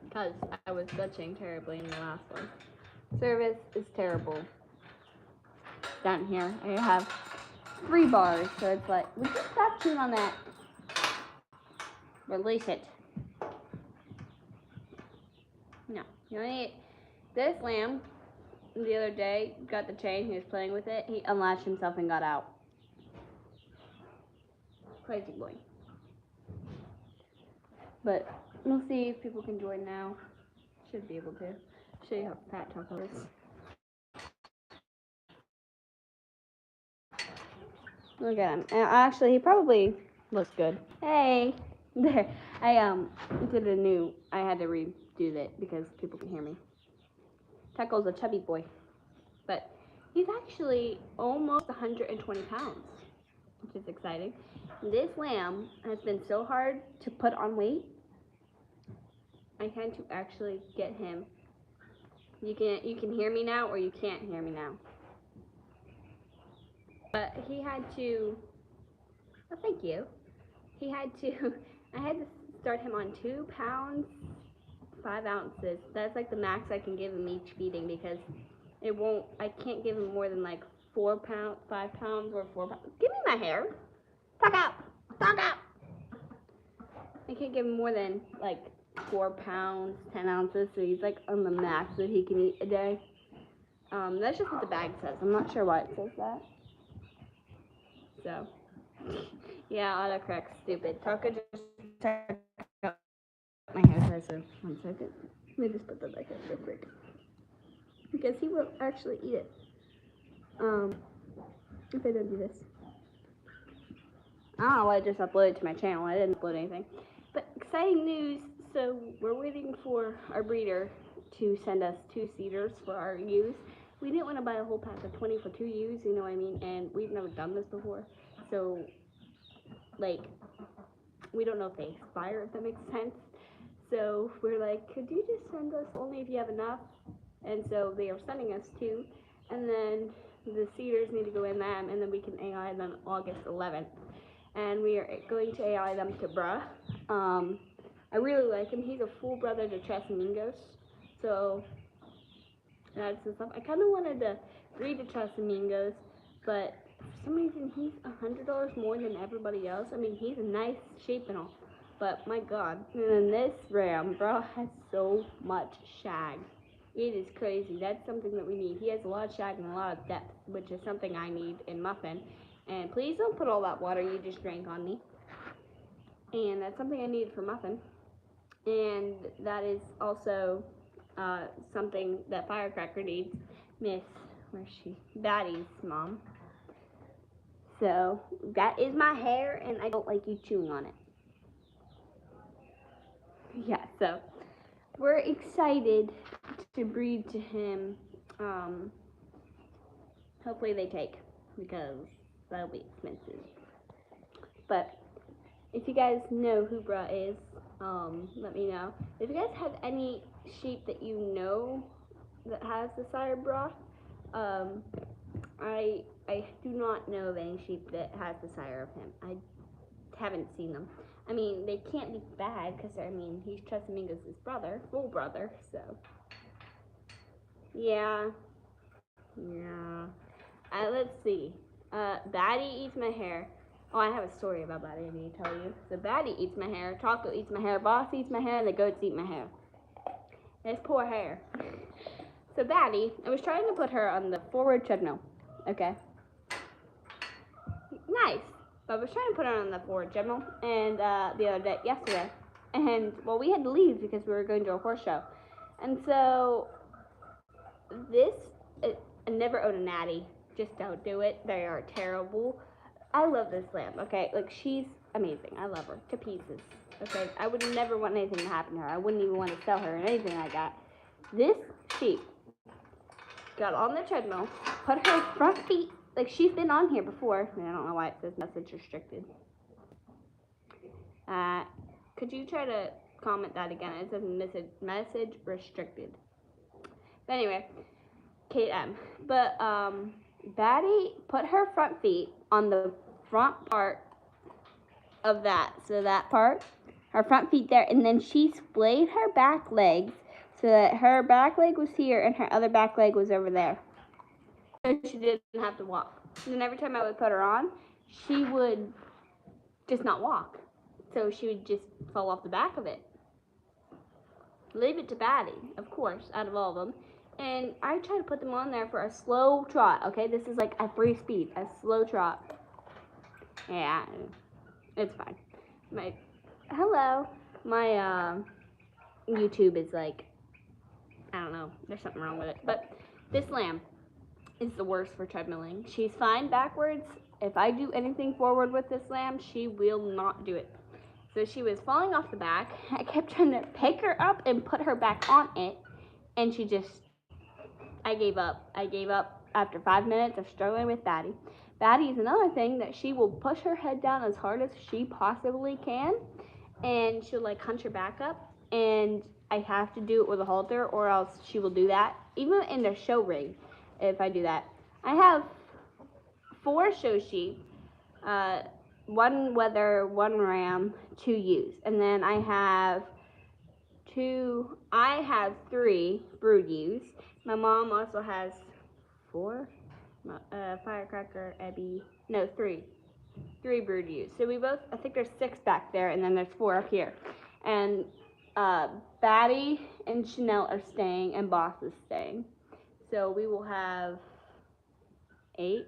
because I was glitching terribly in the last one. Service is terrible. Down here, I have 3 bars, so it's like, would you stop chewing on that? Release it. No, you only eat this lamb. The other day, got the chain, he was playing with it, he unlatched himself and got out. Crazy boy. But we'll see if people can join now. Should be able to. Show you how fat Taco is. Look at him. And actually, he probably looks good. Hey, there. I I had to redo it because people can hear me. Taco's a chubby boy, but he's actually almost 120 pounds, which is exciting. This lamb has been so hard to put on weight. I had to actually get him. You can hear me now, or you can't hear me now. But he had to. Oh, thank you. He had to. I had to start him on 2 pounds, 5 ounces. That's like the max I can give him each feeding because it won't. I can't give him more than like 4 pounds, 5 pounds, or 4 pounds. Give me my hair. Talk out. Talk out. I can't give him more than like 4 pounds, 10 ounces, so he's like on the max that he can eat a day. That's just what the bag says. I'm not sure why it says that. So, yeah, autocorrect's stupid. Taco just took my hair, so 1 second. Let me just put that back up real quick. Because he will actually eat it. If I don't do this. I don't know why I just uploaded to my channel. I didn't upload anything. But exciting news. So we're waiting for our breeder to send us 2 seeders for our ewes. We didn't want to buy a whole pack of 20 for 2 ewes, you know what I mean? And we've never done this before. So, like, we don't know if they expire, if that makes sense. So we're like, could you just send us only if you have enough? And so they are sending us 2. And then the seeders need to go in them, and then we can AI them August 11th. And we are going to AI them to Bruh. I really like him. He's a full brother to Trasamingos. So that's the stuff. I kind of wanted to breed to Trasamingos, but for some reason he's $100 more than everybody else. I mean, he's a nice shape and all, but my God. And then this ram, bro, has so much shag. It is crazy. That's something that we need. He has a lot of shag and a lot of depth, which is something I need in Muffin. And please don't put all that water you just drank on me. And that's something I need for Muffin. And that is also something that Firecracker needs. Miss, where's she? Batty's mom. So that is my hair, and I don't like you chewing on it. Yeah, so we're excited to breed to him. Hopefully they take, because that'll be expensive. But if you guys know who Bruh is, let me know. If you guys have any sheep that you know that has the sire Bruh, I do not know of any sheep that has the sire of him. I haven't seen them. I mean, they can't be bad because, I mean, he's Trasamingos' brother, full brother, so. Yeah. Let's see. Batty eats my hair. Oh, I have a story about Batty I need to tell you. So Batty eats my hair, Taco eats my hair, Boss eats my hair, and the goats eat my hair. It's poor hair. So Batty, I was trying to put her on the forward treadmill. Okay. Nice. But I was trying to put her on the forward treadmill, and yesterday. And, well, we had to leave because we were going to a horse show. And so, I never own a natty. Just don't do it. They are terrible. I love this lamb, okay? Like, she's amazing. I love her to pieces, okay? I would never want anything to happen to her. I wouldn't even want to sell her or anything like that. This sheep got on the treadmill, put her front feet, like she's been on here before. I don't know why it says message restricted. Could you try to comment that again? It says message restricted. But anyway, Kate M. But Batty put her front feet on the front part of that. So that part. her front feet there, and then she splayed her back legs so that her back leg was here and her other back leg was over there. So she didn't have to walk. And then every time I would put her on, she would just not walk. So she would just fall off the back of it. Leave it to Batty, of course, out of all of them. And I try to put them on there for a slow trot, okay? This is like a 3-speed, a slow trot. Yeah, it's fine. Hello. My YouTube is like, I don't know, there's something wrong with it. But this lamb is the worst for treadmilling. She's fine backwards. If I do anything forward with this lamb, she will not do it. So she was falling off the back. I kept trying to pick her up and put her back on it, and I gave up. I gave up after 5 minutes of struggling with Batty. Batty is another thing that she will push her head down as hard as she possibly can, and she'll like hunch her back up, and I have to do it with a halter or else she will do that. Even in the show ring, if I do that. I have 4 show sheep, 1 wether, 1 ram, 2 ewes, and then I have 3 brood ewes. My mom also has 4, Firecracker, Ebby, no 3 brood ewes. So I think there's 6 back there, and then there's 4 up here. And Batty and Chanel are staying, and Boss is staying. So we will have 8.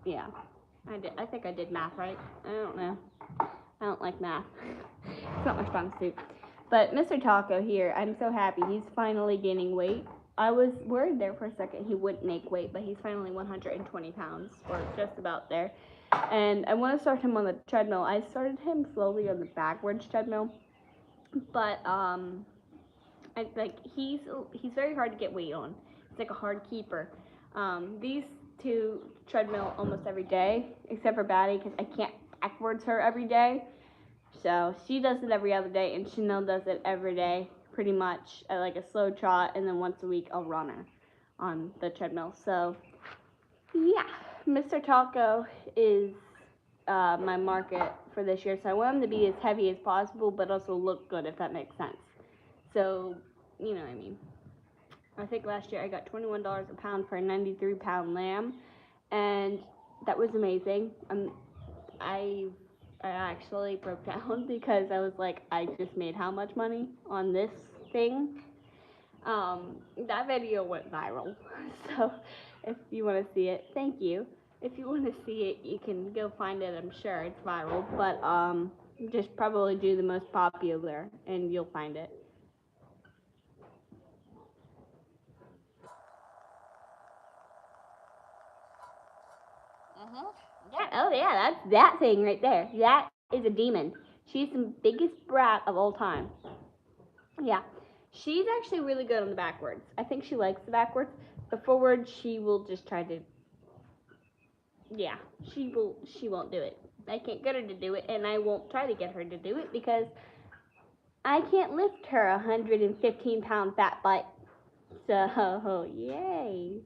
Yeah, I think I did math right. I don't know. I don't like math. It's not my strong suit. But Mr. Taco here, I'm so happy. He's finally gaining weight. I was worried there for a second he wouldn't make weight, but he's finally 120 pounds, or just about there. And I want to start him on the treadmill. I started him slowly on the backwards treadmill, but he's very hard to get weight on. It's like a hard keeper. These 2 treadmill almost every day, except for Batty, because I can't backwards her every day. So she does it every other day, and Chanel does it every day, pretty much, at like a slow trot, and then once a week I'll run her on the treadmill. So yeah, Mr. Taco is my market for this year. So I want him to be as heavy as possible, but also look good, if that makes sense. So, you know what I mean. I think last year I got $21 a pound for a 93-pound lamb, and that was amazing. I actually broke down because I was like, I just made how much money on this thing? That video went viral. So if you want to see it, thank you. If you want to see it, you can go find it. I'm sure it's viral, but just probably do the most popular and you'll find it. Yeah. Oh yeah, that's that thing right there. That is a demon. She's the biggest brat of all time. Yeah. She's actually really good on the backwards. I think she likes the backwards. The forward, she will just try to. Yeah, she won't do it. I can't get her to do it, and I won't try to get her to do it because I can't lift her 115-pound fat butt. So yay.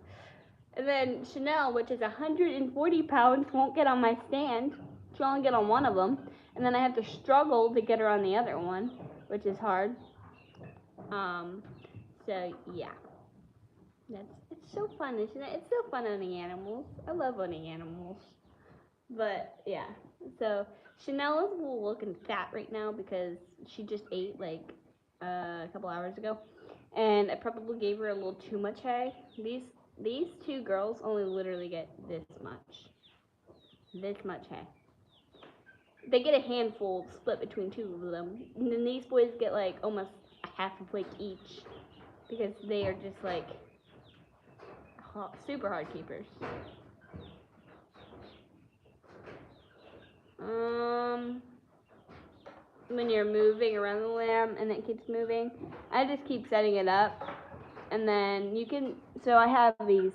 And then Chanel, which is 140 pounds, won't get on my stand. She'll only get on one of them. And then I have to struggle to get her on the other one, which is hard. So yeah. It's so fun, isn't it? It's so fun owning animals. I love owning animals. But yeah. So Chanel is a little looking fat right now because she just ate like a couple hours ago. And I probably gave her a little too much hay. These 2 girls only literally get this much hay. They get a handful split between 2 of them. And then these boys get like almost a half a plate each because they are just like super hard keepers. When you're moving around the lamb and it keeps moving, I just keep setting it up. And then you can, so I have these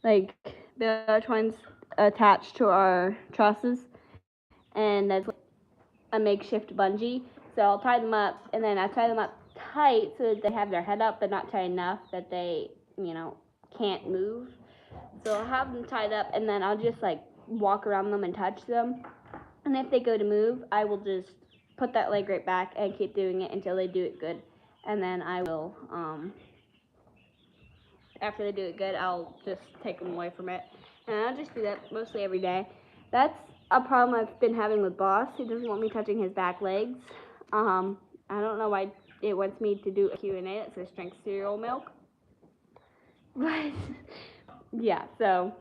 like the twins attached to our trusses, and that's a makeshift bungee. So I'll tie them up, and then I tie them up tight so that they have their head up, but not tight enough that they, can't move. So I'll have them tied up, and then I'll just like walk around them and touch them. And if they go to move, I will just put that leg right back and keep doing it until they do it good. And then I will, after they do it good, I'll just take them away from it. And I'll just do that mostly every day. That's a problem I've been having with Boss. He doesn't want me touching his back legs. I don't know why it wants me to do a Q&A that says strength cereal milk. But, yeah, so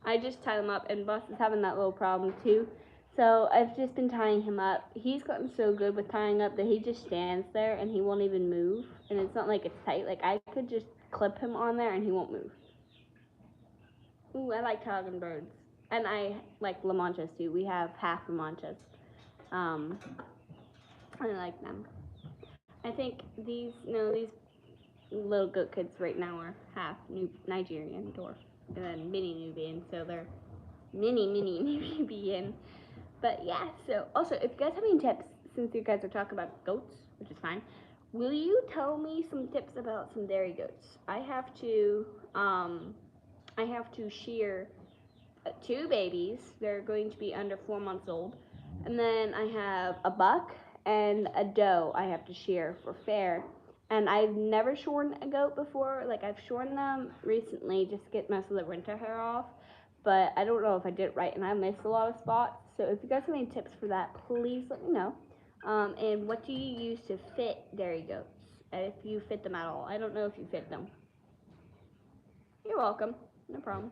I just tie them up, and Boss is having that little problem too. So I've just been tying him up. He's gotten so good with tying up that he just stands there and he won't even move. And it's not like it's tight. Like, I could just clip him on there and he won't move. Ooh, I like Talking Birds. And I like La Manchas too. We have half La Manchas. I like them. I think these little goat kids right now are half Nigerian dwarf and then mini Nubian, so they're mini Nubian. But yeah, so also if you guys have any tips, since you guys are talking about goats, which is fine, will you tell me some tips about some dairy goats? I have to shear 2 babies. They're going to be under 4 months old. And then I have a buck and a doe I have to shear for fair. And I've never shorn a goat before. Like, I've shorn them recently just to get most of the winter hair off. But I don't know if I did it right, and I missed a lot of spots. So if you guys have any tips for that, please let me know. And what do you use to fit dairy goats? If you fit them at all. I don't know if you fit them. You're welcome. No problem.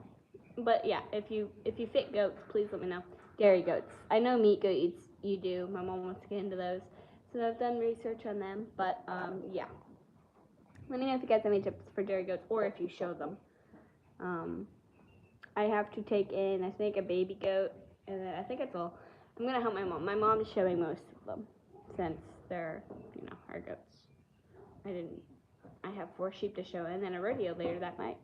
But yeah, if you fit goats, please let me know. Dairy goats. I know meat goats you do. My mom wants to get into those. So I've done research on them. But yeah. Let me know if you guys have any tips for dairy goats or if you show them. I have to take in, I think, a baby goat. And then I think that's all. I'm going to help my mom. My mom is showing most of them since they're, our goats. I have 4 sheep to show and then a rodeo later that night.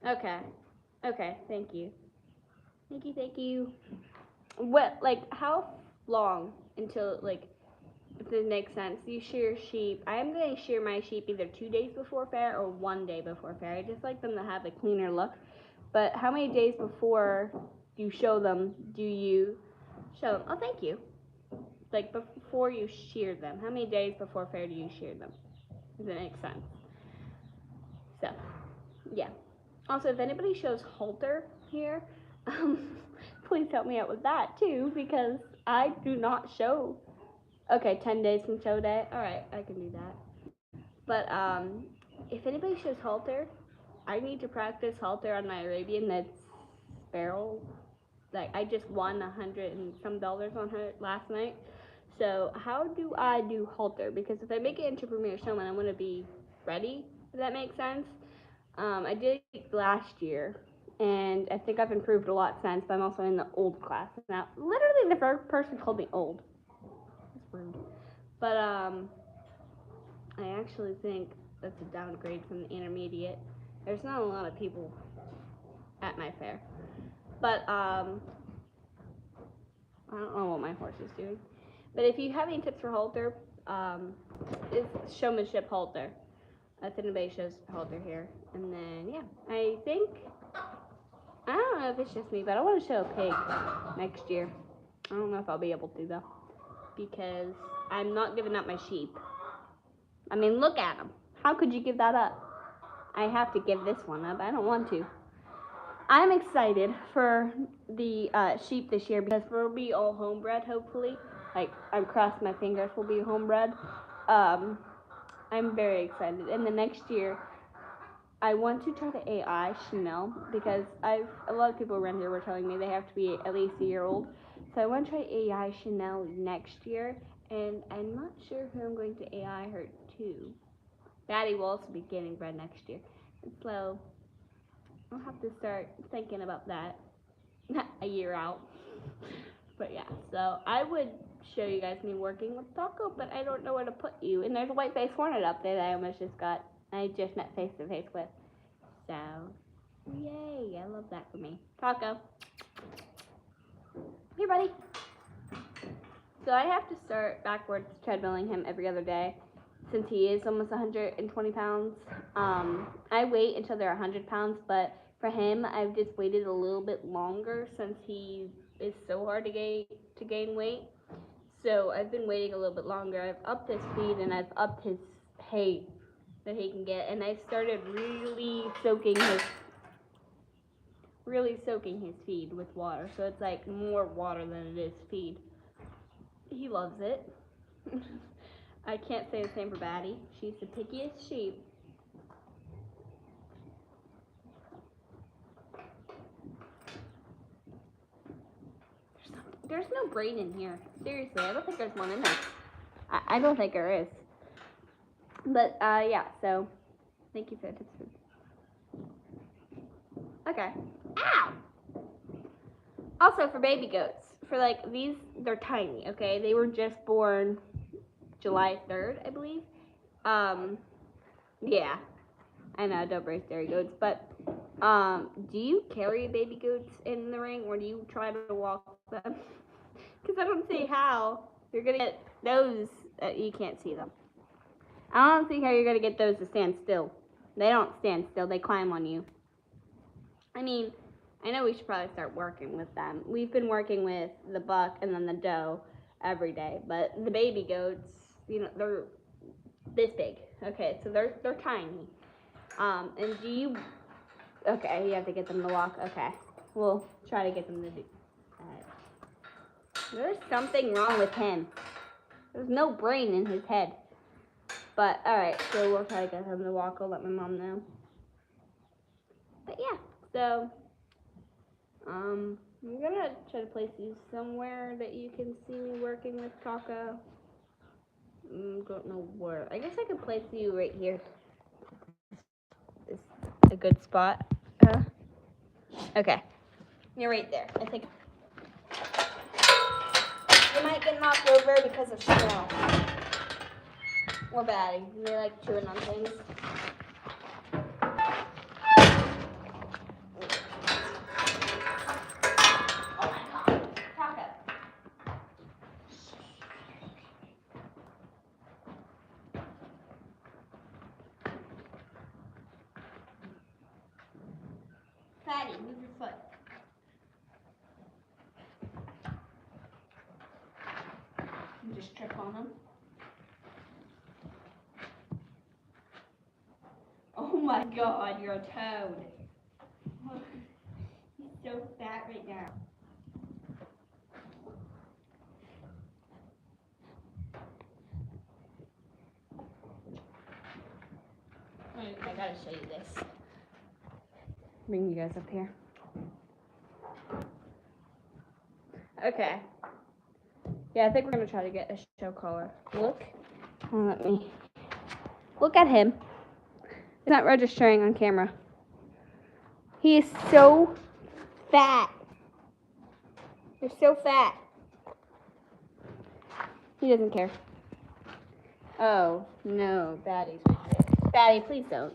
Okay, thank you. Thank you. What, how long until, if it makes sense, you shear sheep? I'm going to shear my sheep either 2 days before fair or 1 day before fair. I just like them to have a cleaner look. But how many days before you show them do you show them? Oh, thank you. Like, before you shear them, how many days before fair do you shear them? Does it make sense? So, yeah. Also, if anybody shows halter here, please help me out with that too, because I do not show. Okay, 10 days from show day. Alright, I can do that. But if anybody shows halter, I need to practice halter on my Arabian that's barrel. Like, I just won $100 and some on her last night. So how do I do halter? Because if I make it into Premier Showman, I'm going to be ready, if that makes sense. I did it last year, and I think I've improved a lot since, but I'm also in the old class. Now, literally the first person called me old. That's rude. But, I actually think that's a downgrade from the intermediate. There's not a lot of people at my fair. But, I don't know what my horse is doing. But if you have any tips for halter, it's showmanship halter. If anybody shows halter here. And then, yeah, I don't know if it's just me, but I want to show a pig next year. I don't know if I'll be able to, though, because I'm not giving up my sheep. I mean, look at them. How could you give that up? I have to give this one up. I don't want to. I'm excited for the sheep this year because we'll be all homebred, hopefully. Like, I'm crossing my fingers we'll be homebred. I'm very excited. And the next year, I want to try to AI Chanel because a lot of people around here were telling me they have to be at least a year old. So I want to try AI Chanel next year, and I'm not sure who I'm going to AI her to. Daddy will also be getting bred next year. And so I'll have to start thinking about that a year out. But yeah, so I would show you guys me working with Taco, but I don't know where to put you. And there's a white-faced hornet up there that I almost just got. I just met face-to-face with. So, yay, I love that for me. Taco. Here, buddy. So I have to start backwards treadmilling him every other day since he is almost 120 pounds. I wait until they're 100 pounds, but for him, I've just waited a little bit longer since he is so hard to gain weight. So I've been waiting a little bit longer. I've upped his feed and I've upped his hay that he can get, and I started really soaking his feed with water. So it's like more water than it is feed. He loves it. I can't say the same for Batty. She's the pickiest sheep. There's no brain in here. Seriously, I don't think there's one in there. I don't think there is. But, yeah, so, thank you for the tips. Okay. Ow! Also, for baby goats, for, like, these, they're tiny, okay? They were just born July 3rd, I believe. Yeah. I know, don't raise dairy goats, but, do you carry baby goats in the ring, or do you try to walk them? Because I don't see how you're going to get those, you can't see them. I don't see how you're going to get those to stand still. They don't stand still, they climb on you. I mean, I know we should probably start working with them. We've been working with the buck and then the doe every day, but the baby goats, you know, they're this big. Okay, so they're tiny. And do you, okay, you have to get them to walk. Okay, we'll try to get them to do that. There's something wrong with him. There's no brain in his head. But, alright, so we'll try to get him to walk. I'll let my mom know. But, yeah, so, I'm gonna try to place you somewhere that you can see me working with Taco. Don't know where. I guess I could place you right here. Is a good spot. Okay. You're right there. I think you might get knocked over because of snow. Or Batty. They like chewing on things. Oh my god. Taco. Batty, move your foot. You just trip on him. Oh my god, you're a toad. He's so fat right now. I gotta show you this. Bring you guys up here. Okay. Yeah, I think we're gonna try to get a show collar. Look. Let me. Look at him. It's not registering on camera. He is so fat. You're so fat. He doesn't care. Oh, no. Batty's right there. Batty, please don't.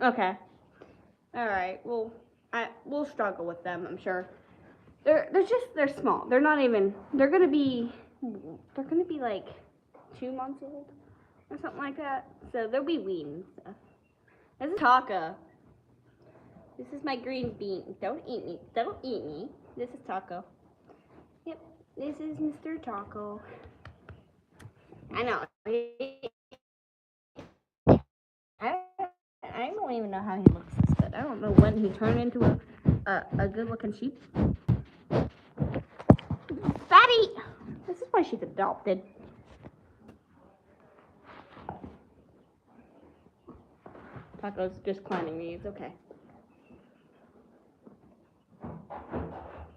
Okay. Alright, well, we'll struggle with them, I'm sure. They're small. They're not even, they're gonna be like 2 months old or something like that. So they'll be weaned and stuff. This is Taco. This is my green bean. Don't eat me. Don't eat me. This is Taco. Yep. This is Mr. Taco. I know. I don't even know how he looks this good. I don't know when he turned into a good-looking sheep. Fatty! This is why she's adopted. Taco's just climbing me. It's okay.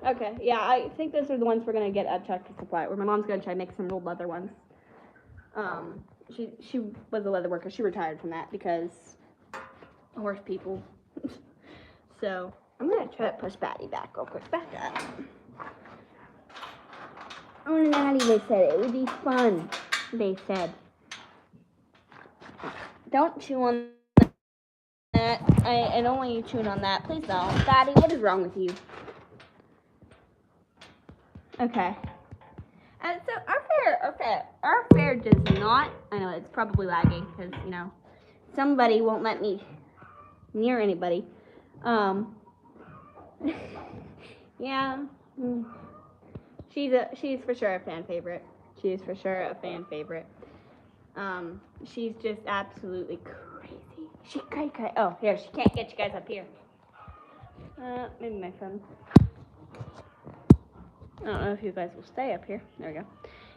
Okay, yeah, I think those are the ones we're going to get at Tractor Supply, where my mom's going to try to make some rolled leather ones. She was a leather worker. She retired from that because horse people. So, I'm going to try to push Batty back real quick. Back up. Oh, Natty, they said it would be fun. They said. Don't chew on that. I don't want you chewing on that. Please don't. Batty, what is wrong with you? Okay. And so our fair does not, I know it's probably lagging because, you know, somebody won't let me near anybody. Um, yeah, she's for sure a fan favorite. She is for sure a fan favorite. She's just absolutely crazy. She cray. Oh, here, she can't get you guys up here. Maybe my phone. I don't know if you guys will stay up here. There we go.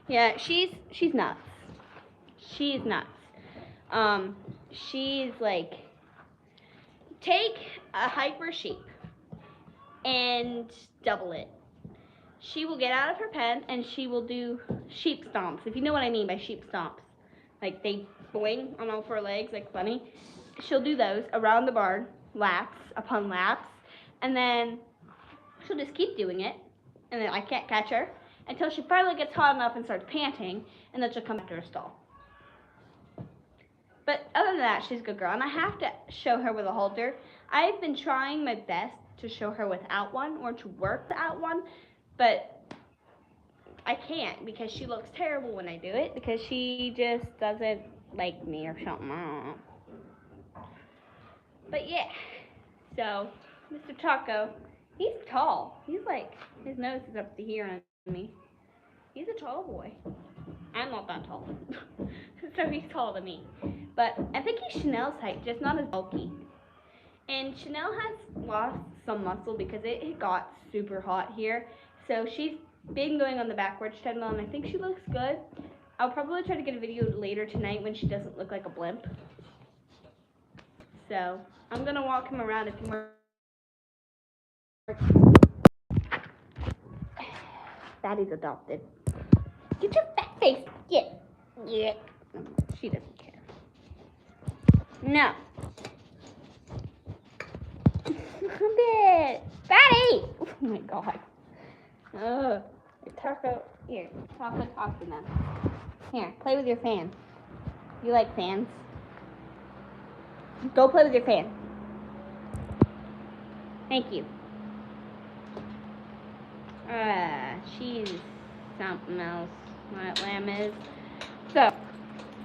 Yeah, she's nuts. She's nuts. She's like, take a hyper sheep and double it. She will get out of her pen and she will do sheep stomps. If you know what I mean by sheep stomps, like they boing on all four legs like bunny. She'll do those around the barn, laps upon laps, and then she'll just keep doing it, and then I can't catch her until she finally gets hot enough and starts panting, and then she'll come back to her stall. But other than that, she's a good girl, and I have to show her with a halter. I've been trying my best to show her without one or to work without one, but I can't because she looks terrible when I do it because she just doesn't like me or something. I don't know. But yeah, so Mr. Taco, he's tall. He's like, his nose is up to here on me. He's a tall boy. I'm not that tall. So he's taller than me. But I think he's Chanel's height, just not as bulky. And Chanel has lost some muscle because it got super hot here. So she's been going on the backwards treadmill, and I think she looks good. I'll probably try to get a video later tonight when she doesn't look like a blimp. So I'm going to walk him around a few more. Daddy's adopted. Get your fat face. Get. Yeah. She doesn't care. No. Stop it. Daddy. Oh my god. Ugh. Taco. Here. Taco, talk to them. Here. Play with your fan. You like fans? Go play with your fan. Thank you. She's something else. What lamb is. So,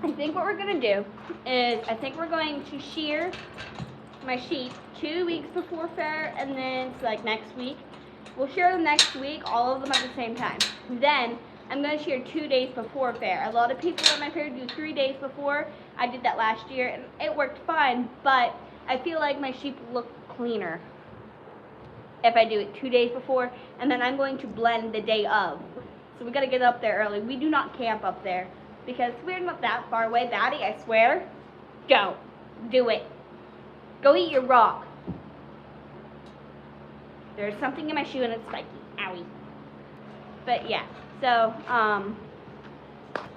I think what we're going to do is, I think we're going to shear my sheep 2 weeks before fair, and then, so like next week. We'll shear them next week, all of them at the same time. Then, I'm going to shear 2 days before fair. A lot of people at my fair do 3 days before. I did that last year, and it worked fine, but I feel like my sheep look cleaner if I do it 2 days before, and then I'm going to blend the day of. So we got to get up there early. We do not camp up there because we're not that far away. Daddy, I swear, don't do it. Go eat your rock. There's something in my shoe and it's spiky. Owie. But yeah, so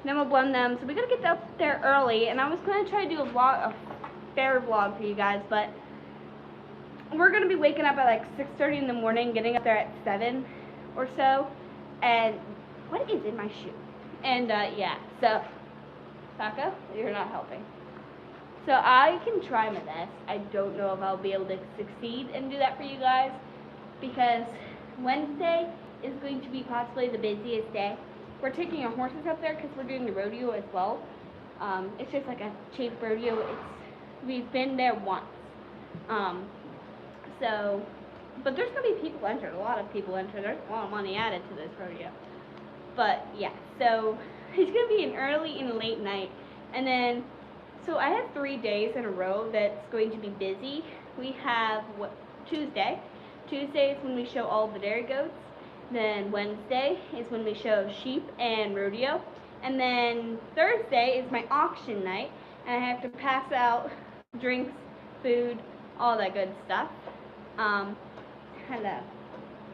then we'll blend them. So we got to get up there early, and I was going to try to do a fair vlog for you guys, but we're going to be waking up at like 6:30 in the morning, getting up there at 7 or so, and what is in my shoe? And yeah, so, Taco, you're not helping. So I can try my best. I don't know if I'll be able to succeed and do that for you guys, because Wednesday is going to be possibly the busiest day. We're taking our horses up there because we're doing the rodeo as well. It's just like a cheap rodeo. We've been there once. So, but there's going to be people entered, a lot of people entered. There's a lot of money added to this rodeo. But yeah, so it's going to be an early and a late night. And then, so I have 3 days in a row that's going to be busy. We have Tuesday. Tuesday is when we show all the dairy goats. Then Wednesday is when we show sheep and rodeo. And then Thursday is my auction night. And I have to pass out drinks, food, all that good stuff. Hello.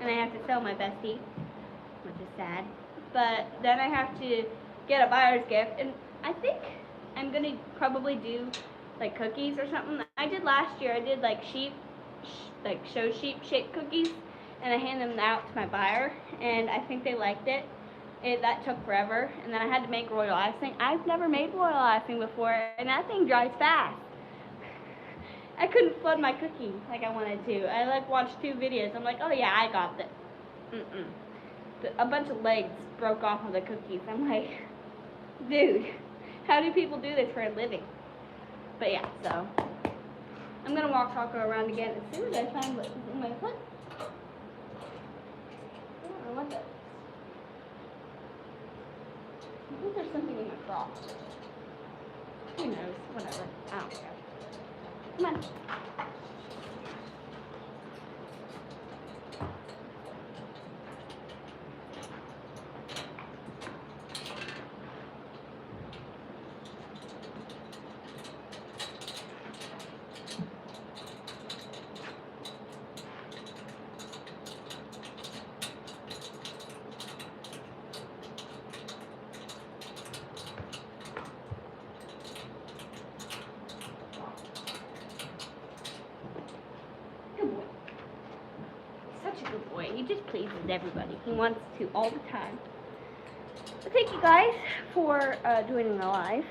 And I have to sell my bestie, which is sad. But then I have to get a buyer's gift, and I think I'm gonna probably do like cookies or something. I did last year. I did like show sheep shaped cookies, and I handed them out to my buyer, and I think they liked it. That took forever, and then I had to make royal icing. I've never made royal icing before, and that thing dries fast. I couldn't flood my cookie like I wanted to. I like watched 2 videos. I'm like, oh yeah, I got this. A bunch of legs broke off of the cookies. I'm like, dude, how do people do this for a living? But yeah, so I'm gonna walk Taco around again as soon as I find what's in my foot. I don't know what that is. I think there's something in my bra. Who knows? Whatever. I don't care. Come on. Good boy. Such a good boy. He just pleases everybody. He wants to all the time. But thank you guys for joining the live.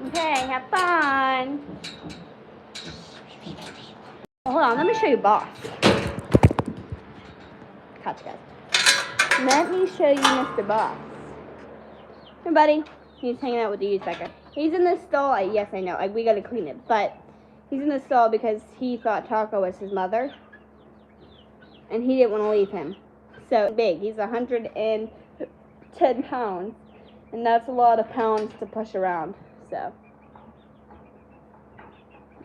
Okay, have fun. Hold on, let me show you Boss. Catch guys. Let me show you Mr. Boss. Hey, buddy. He's hanging out with the youth pecker. He's in the stall. Yes, I know. We gotta clean it, but he's in the stall because he thought Taco was his mother, and he didn't want to leave him. So big. He's 110 pounds, and that's a lot of pounds to push around. So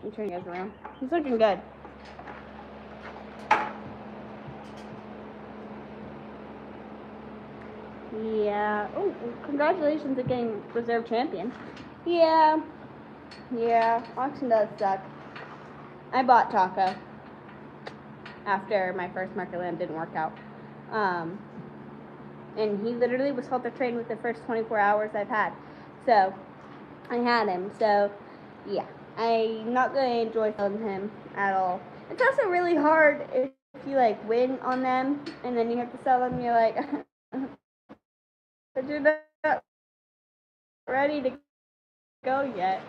I'm turning you guys around. He's looking good. Yeah. Oh, congratulations on getting reserve champion. Yeah. Auction does suck. I bought Taco after my first market land didn't work out. And he literally was halter trained with the first 24 hours I've had. So I had him. So yeah, I'm not gonna enjoy selling him at all. It's also really hard if you like win on them and then you have to sell them. You're like, but you're not ready to go yet.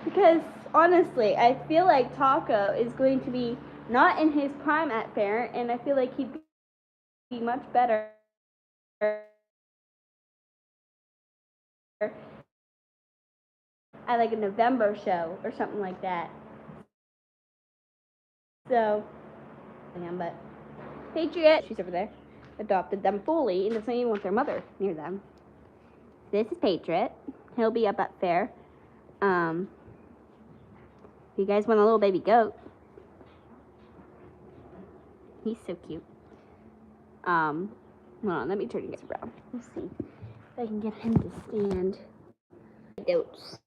Because honestly, I feel like Taco is going to be not in his prime at fair, and I feel like he'd be much better at like a November show or something like that. So, but Patriot, she's over there, adopted them fully and doesn't even want their mother near them. This is Patriot. He'll be up at fair. If you guys want a little baby goat, he's so cute. Hold on, let me turn you guys around. Let's see if I can get him to stand. Goats.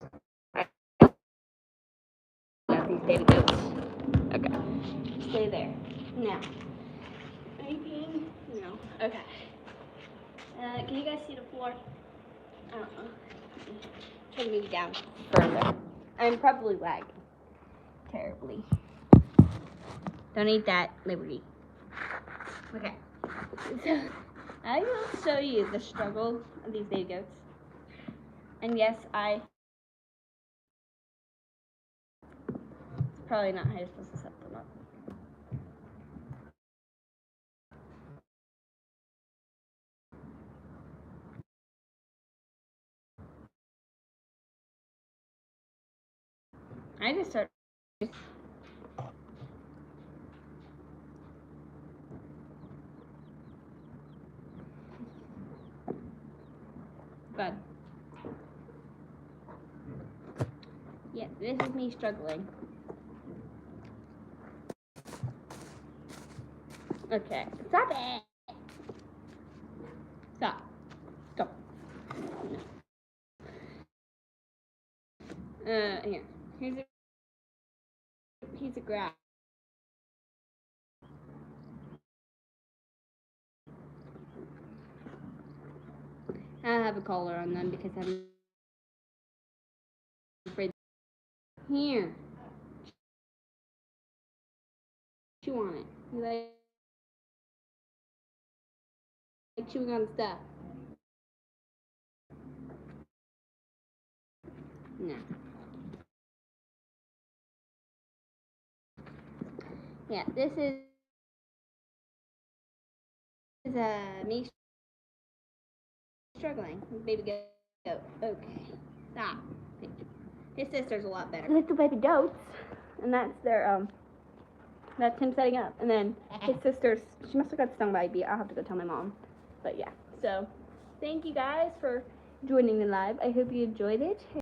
These baby goats. Okay. Stay there. Now. Anything? No. Okay. Can you guys see the floor? I don't know. Try to move it down further. I'm probably lagging terribly. Don't eat that, Liberty. Okay. So, I will show you the struggle of these baby goats. And yes, it's probably not how you're supposed to set them up. I just start. Good. Yeah, this is me struggling. Okay, stop it. Stop. Stop. No. Here. Here's a piece of grass. I have a collar on them because I'm afraid. Here. Chew on it. You like chewing on stuff? No. Yeah, this is me struggling with baby goat. Okay. Stop. His sister's a lot better. Little baby goats, and that's their that's him setting up. And then his sister's, she must have got stung by a bee. I'll have to go tell my mom. But yeah, so thank you guys for joining the live. I hope you enjoyed it.